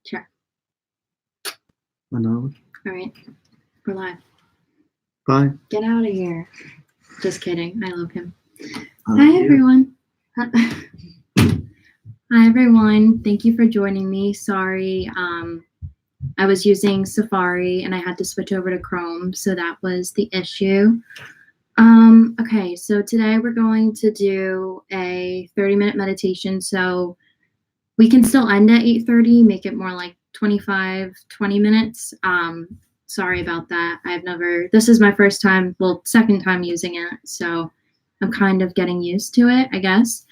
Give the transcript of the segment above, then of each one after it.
Sure. All right. We're live. Bye. Get out of here. Just kidding. I love him. Hi, everyone. Hi, everyone. Thank you for joining me. Sorry. I was using Safari and I had to switch over to Chrome, so that was the issue. Okay, so today we're going to do a 30-minute meditation. So we can still end at 8:30, make it more like 20 minutes. Sorry about that. This is my first time, second time using it, so I'm kind of getting used to it, I guess.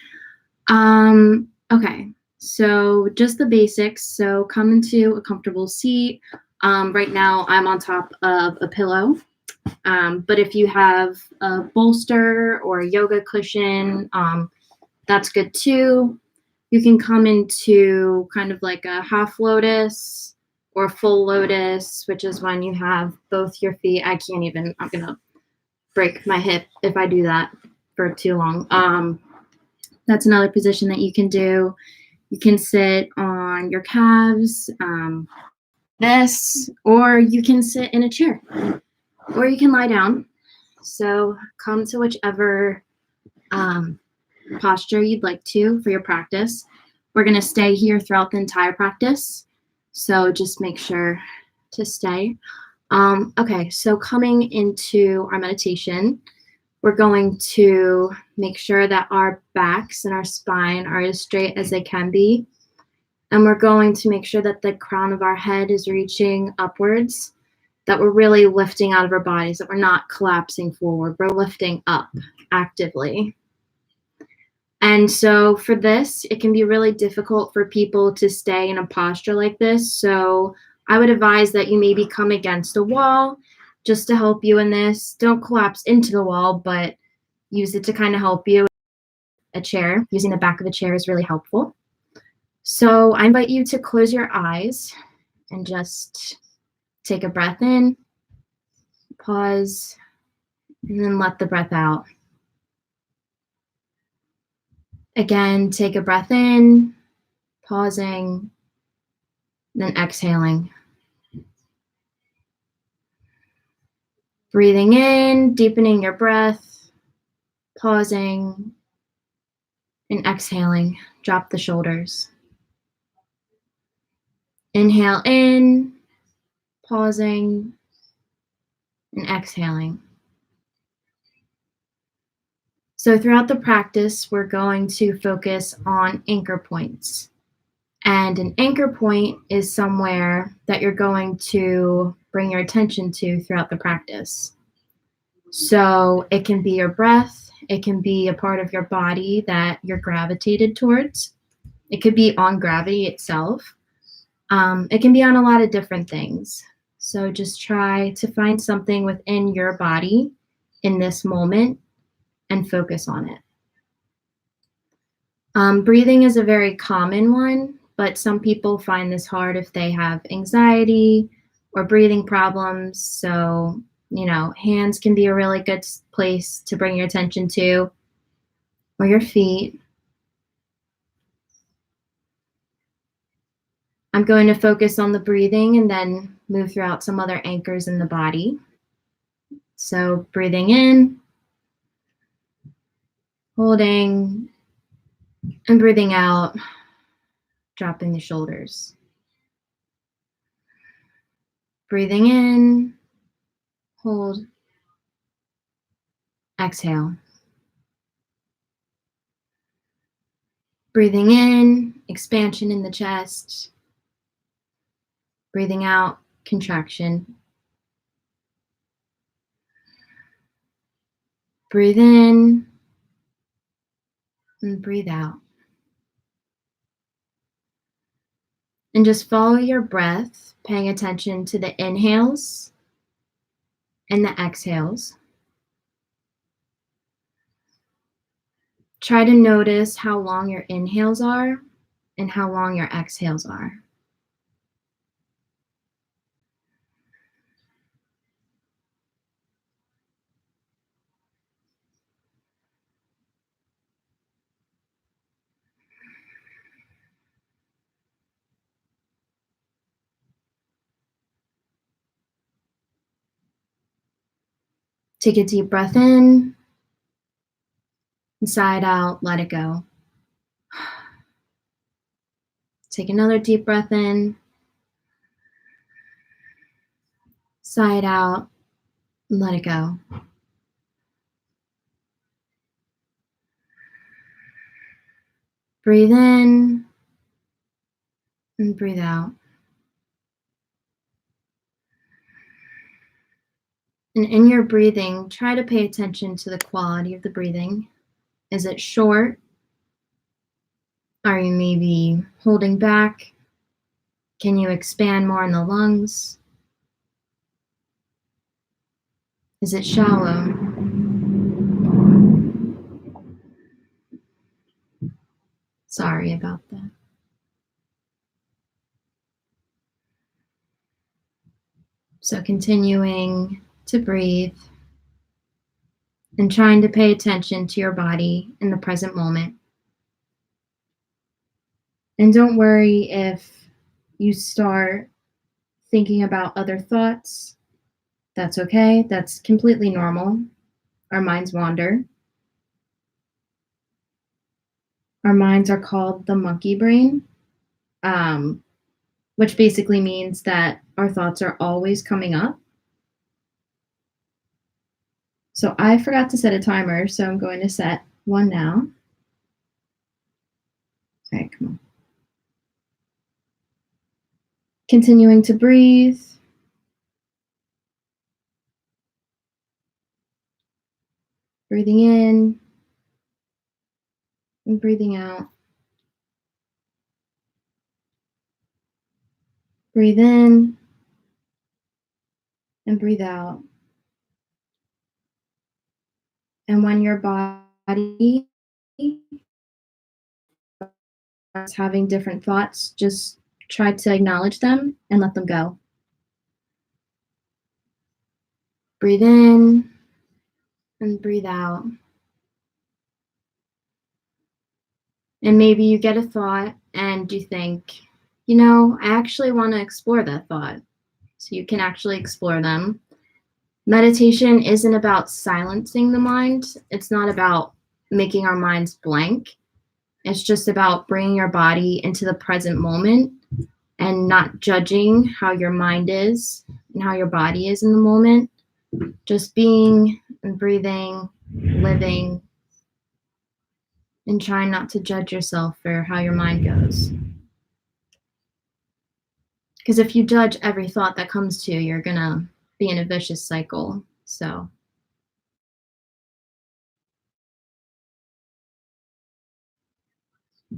Okay, so just the basics. So come into a comfortable seat. Right now I'm on top of a pillow. But if you have a bolster or a yoga cushion, that's good too. You can come into kind of like a half lotus or full lotus, which is when you have both your feet. I'm gonna break my hip if I do that for too long. That's another position that you can do. You can sit on your calves, like this, or you can sit in a chair, or you can lie down. So come to whichever posture you'd like to for your practice. We're going to stay here throughout the entire practice, so just make sure to stay. Okay, so coming into our meditation, we're going to make sure that our backs and our spine are as straight as they can be. And we're going to make sure that the crown of our head is reaching upwards, that we're really lifting out of our bodies, that we're not collapsing forward. We're lifting up actively. And so for this, it can be really difficult for people to stay in a posture like this. So I would advise that you maybe come against a wall just to help you in this. Don't collapse into the wall, but use it to kind of help you. A chair, using the back of a chair is really helpful. So I invite you to close your eyes and just take a breath in, pause, and then let the breath out. Again, take a breath in, pausing, then exhaling. Breathing in, deepening your breath, pausing, and exhaling. Drop the shoulders. Inhale in, pausing, and exhaling. So throughout the practice, we're going to focus on anchor points. And an anchor point is somewhere that you're going to bring your attention to throughout the practice. So it can be your breath, it can be a part of your body that you're gravitated towards. It could be on gravity itself. It can be on a lot of different things. So just try to find something within your body in this moment and focus on it. Breathing is a very common one, but some people find this hard if they have anxiety or breathing problems. So, hands can be a really good place to bring your attention to, or your feet. I'm going to focus on the breathing and then move throughout some other anchors in the body. So breathing in, holding, and breathing out, dropping the shoulders. Breathing in, hold, exhale. Breathing in, expansion in the chest. Breathing out, contraction. Breathe in and breathe out. And just follow your breath, paying attention to the inhales and the exhales. Try to notice how long your inhales are and how long your exhales are. Take a deep breath in, and sigh it out, let it go. Take another deep breath in, sigh it out, and let it go. Breathe in and breathe out. And in your breathing, try to pay attention to the quality of the breathing. Is it short? Are you maybe holding back? Can you expand more in the lungs? Is it shallow? Sorry about that. So continuing to breathe and trying to pay attention to your body in the present moment. And don't worry if you start thinking about other thoughts. That's okay. That's completely normal. Our minds wander. Our minds are called the monkey brain, which basically means that our thoughts are always coming up. So I forgot to set a timer, so I'm going to set one now. All right, come on. Continuing to breathe. Breathing in and breathing out. Breathe in and breathe out. And when your body is having different thoughts, just try to acknowledge them and let them go. Breathe in and breathe out. And maybe you get a thought and you think, I actually want to explore that thought. So you can actually explore them. Meditation isn't about silencing the mind. It's not about making our minds blank. It's just about bringing your body into the present moment and not judging how your mind is and how your body is in the moment. Just being and breathing, living, and trying not to judge yourself for how your mind goes. Because if you judge every thought that comes to you, you're going to be in a vicious cycle. So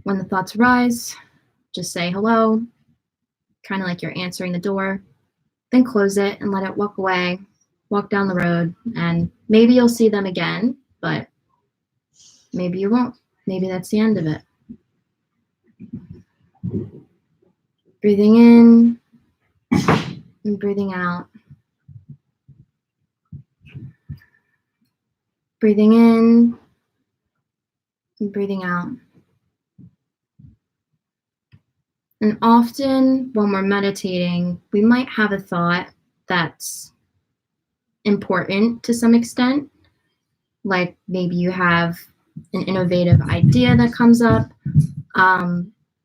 when the thoughts arise, just say hello, kind of like you're answering the door, then close it and let it walk away, walk down the road, and maybe you'll see them again, but maybe you won't. Maybe that's the end of it. Breathing in and breathing out. Breathing in and breathing out. And often when we're meditating, we might have a thought that's important to some extent. Like maybe you have an innovative idea that comes up.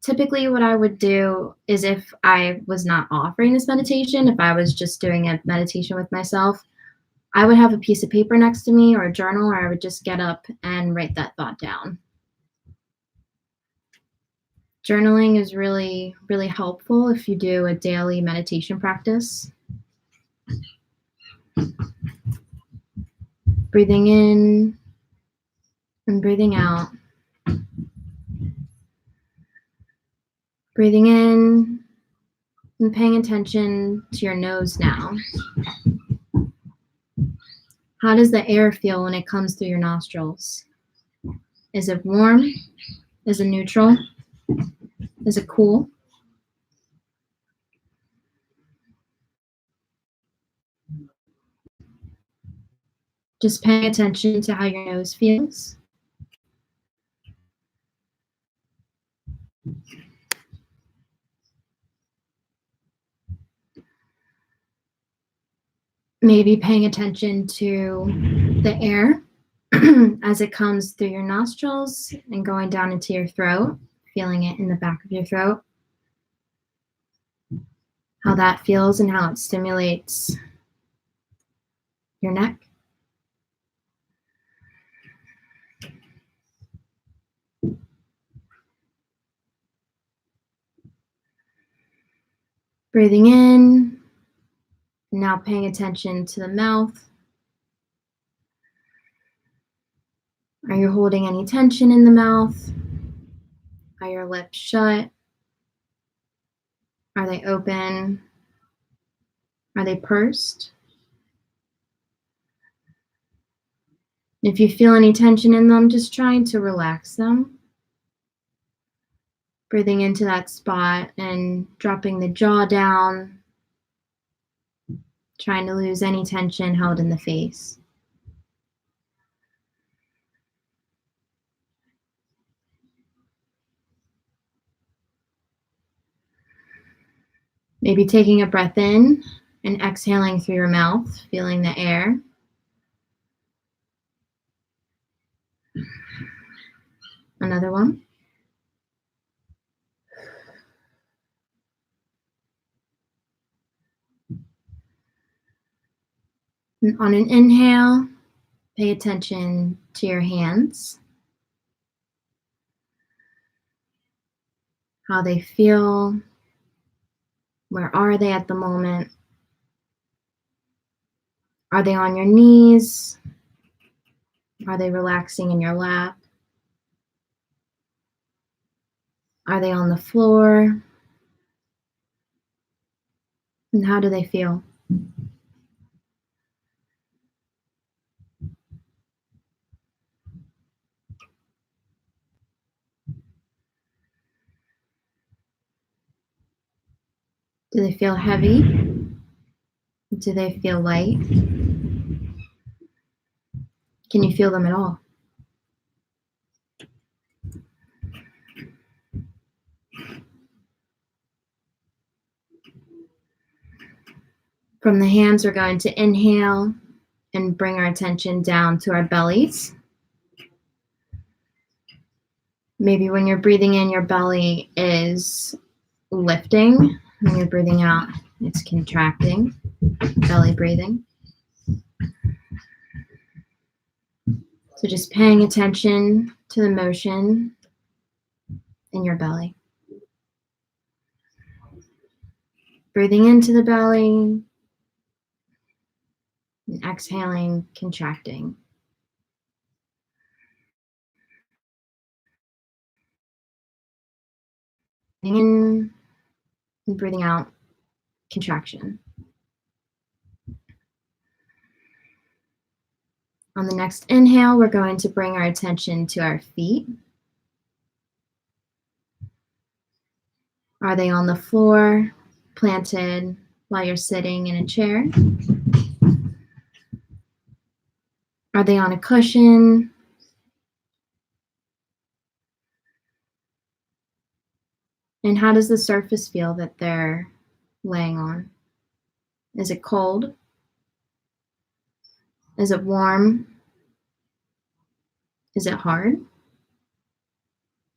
Typically what I would do is if I was not offering this meditation, if I was just doing a meditation with myself, I would have a piece of paper next to me or a journal, or I would just get up and write that thought down. Journaling is really, really helpful if you do a daily meditation practice. Breathing in and breathing out. Breathing in and paying attention to your nose now. How does the air feel when it comes through your nostrils? Is it warm? Is it neutral? Is it cool? Just paying attention to how your nose feels. Maybe paying attention to the air as it comes through your nostrils and going down into your throat, feeling it in the back of your throat, how that feels and how it stimulates your neck. Breathing in, and now paying attention to the mouth. Are you holding any tension in the mouth? Are your lips shut? Are they open? Are they pursed? If you feel any tension in them, just trying to relax them. Breathing into that spot and dropping the jaw down, trying to lose any tension held in the face. Maybe taking a breath in and exhaling through your mouth, feeling the air. Another one. And on an inhale, pay attention to your hands, how they feel, where are they at the moment? Are they on your knees? Are they relaxing in your lap? Are they on the floor? And how do they feel? Do they feel heavy? Do they feel light? Can you feel them at all? From the hands, we're going to inhale and bring our attention down to our bellies. Maybe when you're breathing in, your belly is lifting. When you're breathing out, it's contracting. Belly breathing. So just paying attention to the motion in your belly. Breathing into the belly and exhaling, contracting. In and breathing out, contraction. On the next inhale, we're going to bring our attention to our feet. Are they on the floor, planted while you're sitting in a chair? Are they on a cushion? And how does the surface feel that they're laying on? Is it cold? Is it warm? Is it hard?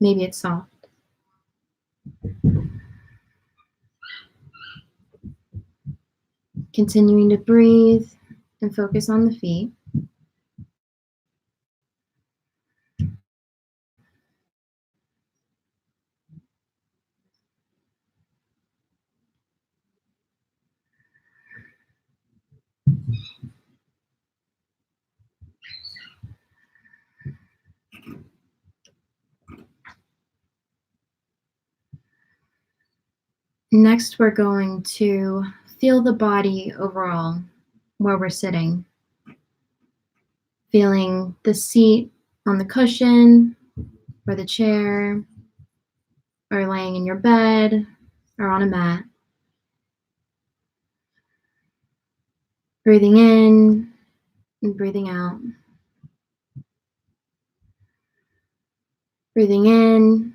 Maybe it's soft. Continuing to breathe and focus on the feet. Next, we're going to feel the body overall where we're sitting. Feeling the seat on the cushion or the chair or laying in your bed or on a mat. Breathing in and breathing out. Breathing in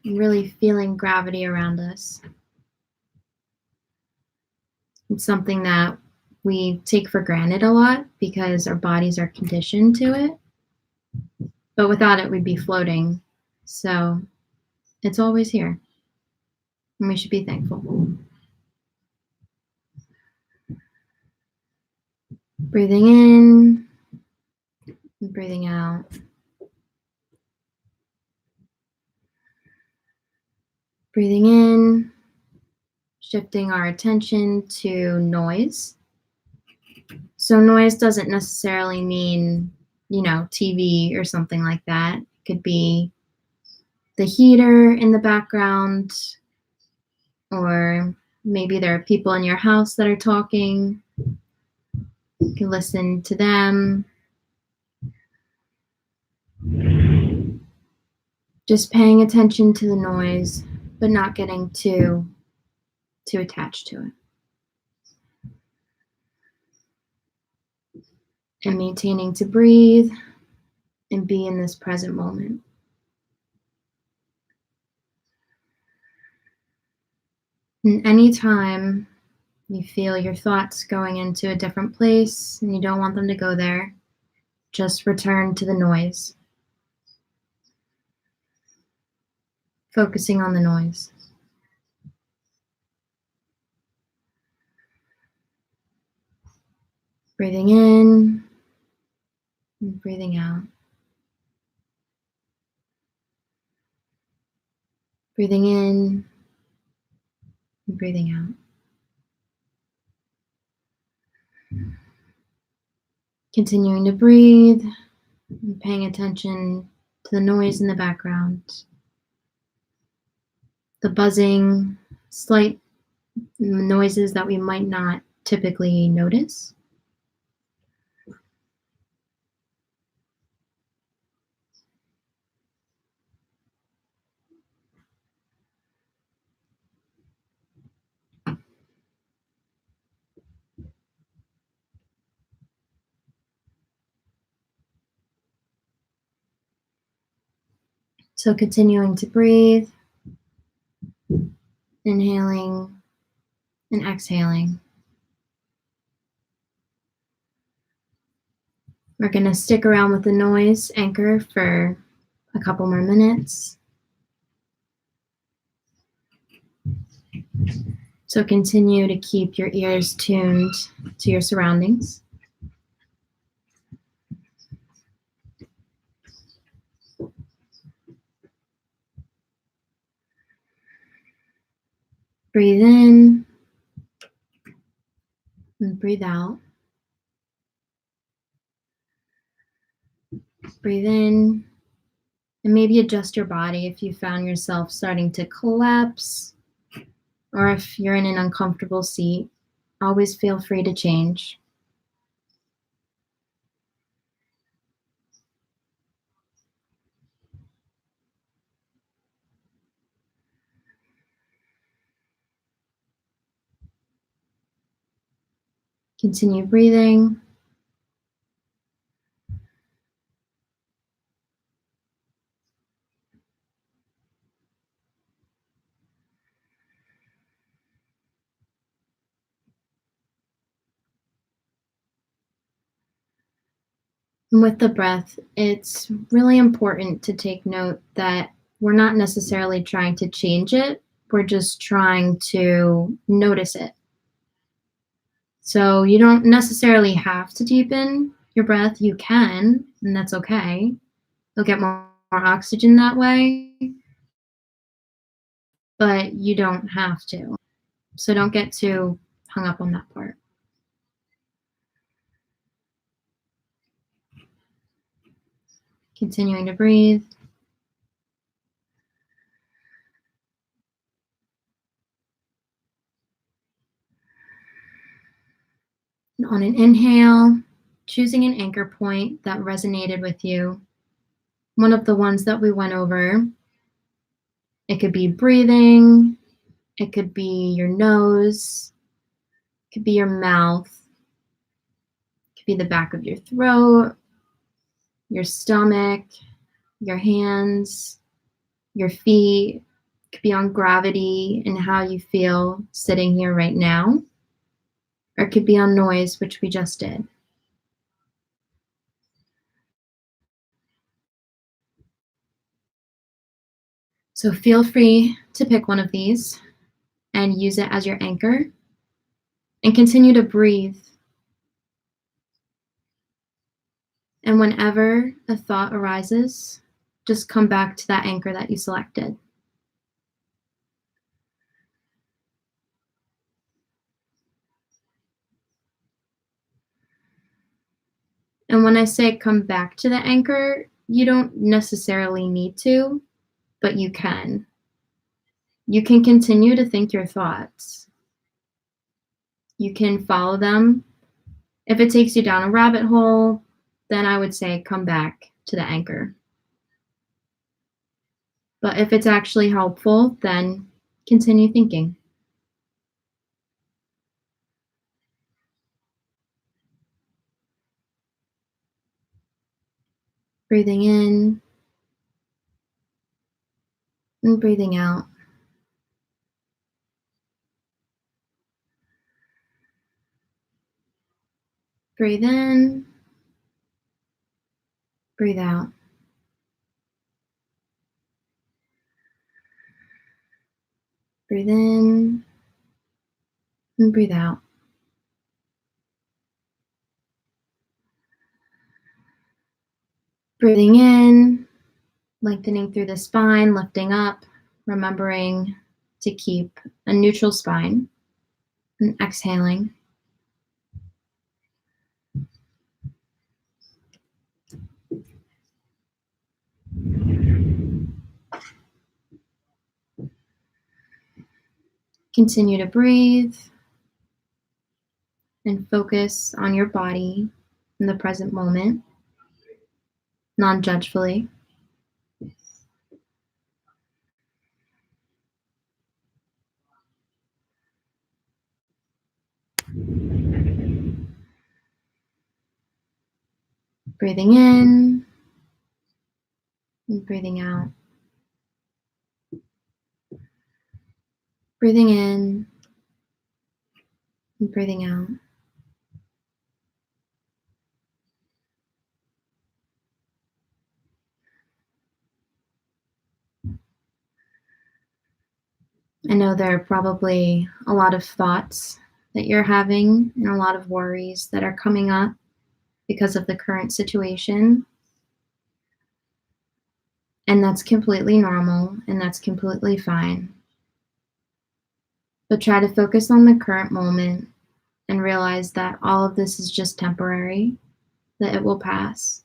and really feeling gravity around us. It's something that we take for granted a lot because our bodies are conditioned to it. But without it, we'd be floating. So it's always here, and we should be thankful. Breathing in and breathing out. Breathing in, shifting our attention to noise. So noise doesn't necessarily mean, TV or something like that. It could be the heater in the background, or maybe there are people in your house that are talking. You can listen to them. Just paying attention to the noise, but not getting too attached to it. And maintaining to breathe and be in this present moment. And anytime you feel your thoughts going into a different place and you don't want them to go there, just return to the noise. Focusing on the noise. Breathing in and breathing out. Breathing in and breathing out. Continuing to breathe and paying attention to the noise in the background. The buzzing, slight noises that we might not typically notice. So continuing to breathe, inhaling and exhaling. We're going to stick around with the noise anchor for a couple more minutes. So continue to keep your ears tuned to your surroundings. Breathe in and breathe out. Breathe in and maybe adjust your body if you found yourself starting to collapse or if you're in an uncomfortable seat. Always feel free to change. Continue breathing. And with the breath, it's really important to take note that we're not necessarily trying to change it. We're just trying to notice it. So you don't necessarily have to deepen your breath. You can, and that's okay. You'll get more oxygen that way, but you don't have to. So don't get too hung up on that part. Continuing to breathe. And on an inhale, choosing an anchor point that resonated with you. One of the ones that we went over. It could be breathing. It could be your nose. It could be your mouth. It could be the back of your throat, your stomach, your hands, your feet. It could be on gravity and how you feel sitting here right now. or it could be on noise, which we just did. So feel free to pick one of these and use it as your anchor and continue to breathe. And whenever a thought arises, just come back to that anchor that you selected. And when I say come back to the anchor, you don't necessarily need to, but you can. You can continue to think your thoughts. You can follow them. If it takes you down a rabbit hole, then I would say come back to the anchor. But if it's actually helpful, then continue thinking. Breathing in and breathing out. Breathe in, breathe out. Breathe in and breathe out. Breathing in, lengthening through the spine, lifting up, remembering to keep a neutral spine, and exhaling. Continue to breathe and focus on your body in the present moment, non-judgefully. Breathing in and breathing out. Breathing in and breathing out. I know there are probably a lot of thoughts that you're having and a lot of worries that are coming up because of the current situation. And that's completely normal and that's completely fine. But try to focus on the current moment and realize that all of this is just temporary, that it will pass.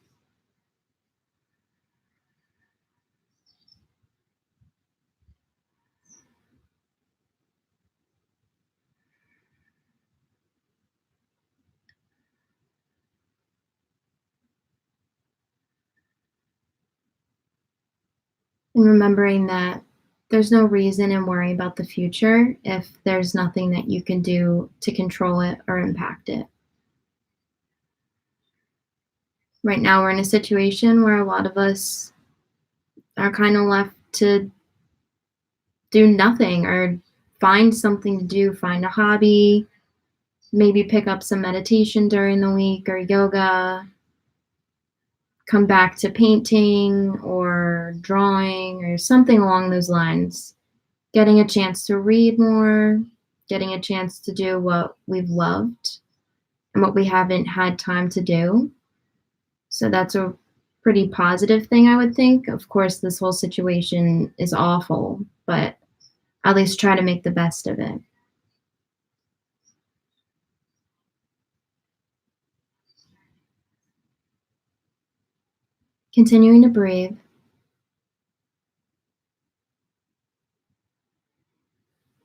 And remembering that there's no reason in worrying about the future if there's nothing that you can do to control it or impact it. Right now, we're in a situation where a lot of us are kind of left to do nothing or find something to do, find a hobby, maybe pick up some meditation during the week or yoga, come back to painting or drawing or something along those lines. Getting a chance to read more, getting a chance to do what we've loved and what we haven't had time to do. So that's a pretty positive thing, I would think. Of course, this whole situation is awful, but at least try to make the best of it. Continuing to breathe.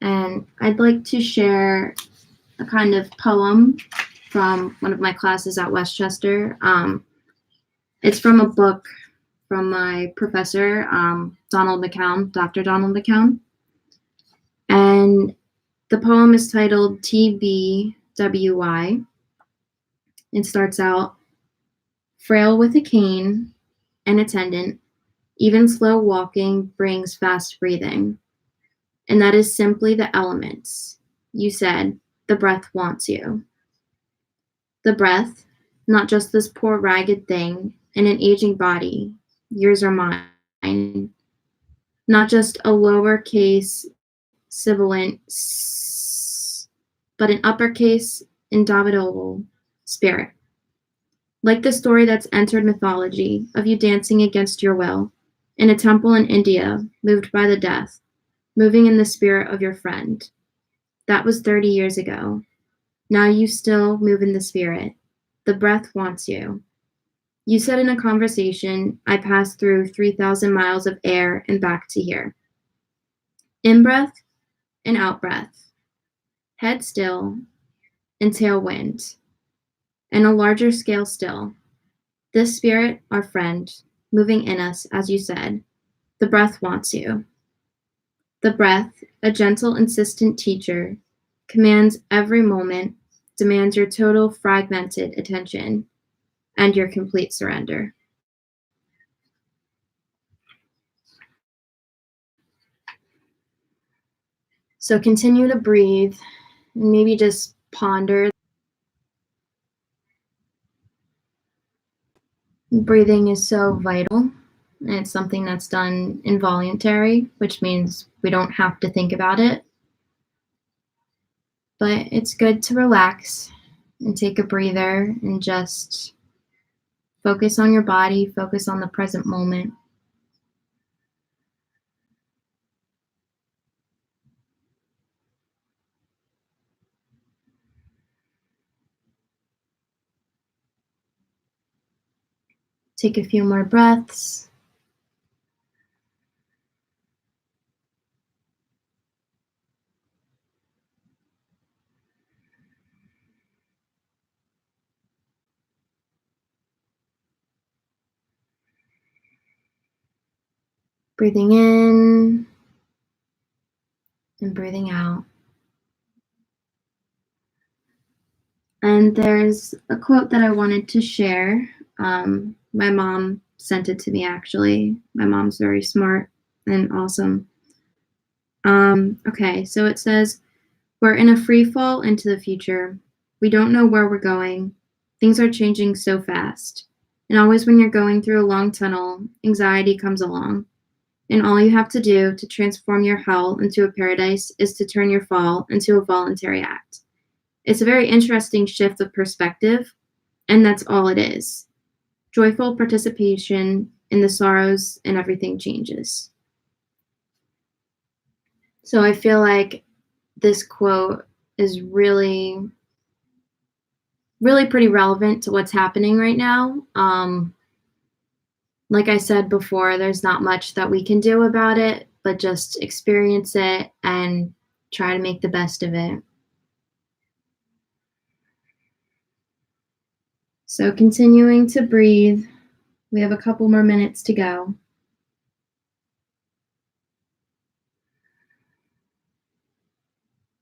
And I'd like to share a kind of poem from one of my classes at Westchester. It's from a book from my professor, Donald McCown, Dr. Donald McCown. And the poem is titled TBWY. It starts out, frail with a cane, an attendant, even slow walking brings fast breathing. And that is simply the elements. You said, the breath wants you. The breath, not just this poor ragged thing in an aging body, yours or mine, not just a lowercase sibilant s, but an uppercase indomitable spirit. Like the story that's entered mythology of you dancing against your will in a temple in India, moved by the death, moving in the spirit of your friend. That was 30 years ago. Now you still move in the spirit. The breath wants you. You said in a conversation, I passed through 3,000 miles of air and back to here. In breath and out breath. Head still and tail wind. And a larger scale still. This spirit, our friend, moving in us, as you said. The breath wants you. The breath, a gentle, insistent teacher, commands every moment, demands your total fragmented attention and your complete surrender. So continue to breathe and maybe just ponder. Breathing is so vital. And it's something that's done involuntary, which means we don't have to think about it. But it's good to relax and take a breather and just focus on your body, focus on the present moment. Take a few more breaths. Breathing in and breathing out. And there's a quote that I wanted to share. My mom sent it to me, actually. My mom's very smart and awesome. Okay, so it says, we're in a free fall into the future. We don't know where we're going. Things are changing so fast. And always when you're going through a long tunnel, anxiety comes along. And all you have to do to transform your hell into a paradise is to turn your fall into a voluntary act. It's a very interesting shift of perspective, and that's all it is. Joyful participation in the sorrows, and everything changes. So I feel like this quote is really, really pretty relevant to what's happening right now. Like I said before, there's not much that we can do about it, but just experience it and try to make the best of it. So continuing to breathe, we have a couple more minutes to go.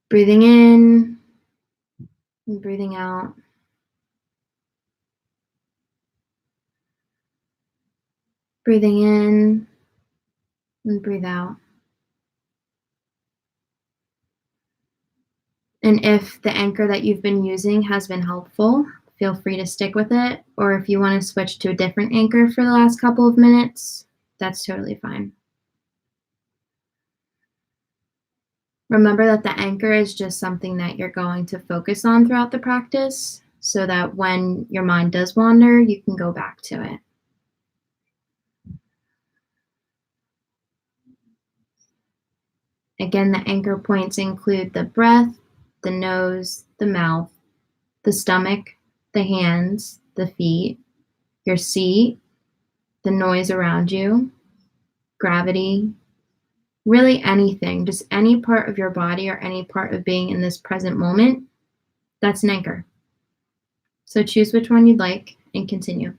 Breathing in and breathing out. Breathing in and breathe out. And if the anchor that you've been using has been helpful, feel free to stick with it. Or if you want to switch to a different anchor for the last couple of minutes, that's totally fine. Remember that the anchor is just something that you're going to focus on throughout the practice so that when your mind does wander, you can go back to it. Again, the anchor points include the breath, the nose, the mouth, the stomach, the hands, the feet, your seat, the noise around you, gravity, really anything, just any part of your body or any part of being in this present moment, that's an anchor. So choose which one you'd like and continue.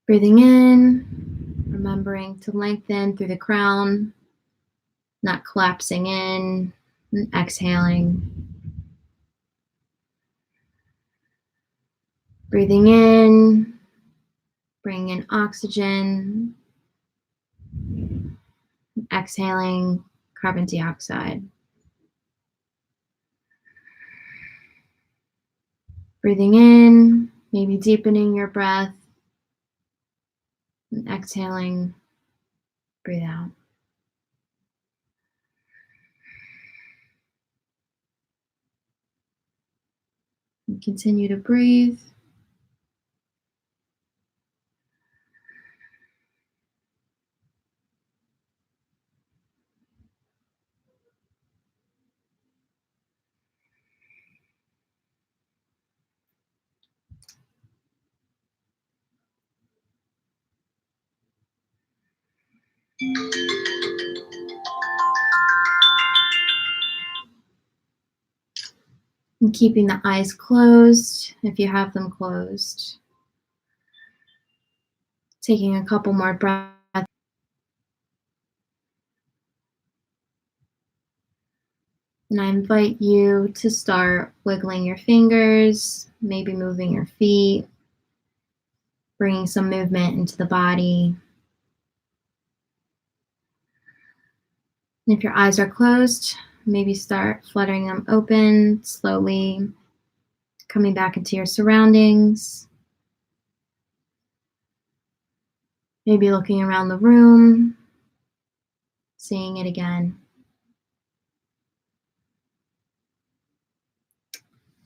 Breathing in, remembering to lengthen through the crown, not collapsing in, and exhaling. Breathing in, bring in oxygen, exhaling carbon dioxide. Breathing in, maybe deepening your breath, and exhaling, breathe out. And continue to breathe. And keeping the eyes closed if you have them closed. Taking a couple more breaths. And I invite you to start wiggling your fingers, maybe moving your feet, bringing some movement into the body. And if your eyes are closed, maybe start fluttering them open slowly, coming back into your surroundings. Maybe looking around the room, seeing it again.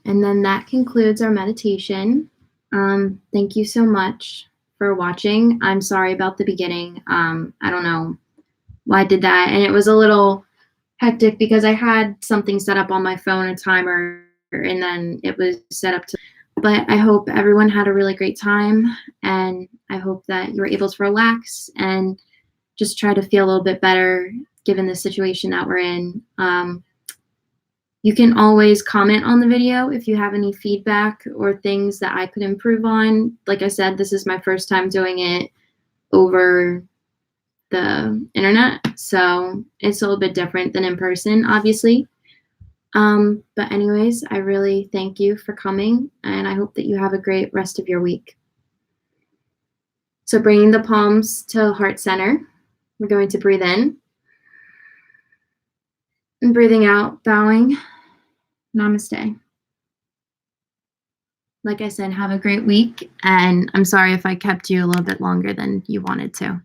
And then that concludes our meditation. Thank you so much for watching. I'm sorry about the beginning. I don't know why I did that. And it was a little hectic because I had something set up on my phone, a timer, and then it was set up to. But I hope everyone had a really great time, and I hope that you were able to relax and just try to feel a little bit better given the situation that we're in. You can always comment on the video if you have any feedback or things that I could improve on. Like I said, this is my first time doing it over the internet, so it's a little bit different than in person, obviously. But anyways, I really thank you for coming, and I hope that you have a great rest of your week. So bringing the palms to heart center, we're going to breathe in and breathing out, bowing. Namaste. Like I said, have a great week, and I'm sorry if I kept you a little bit longer than you wanted to.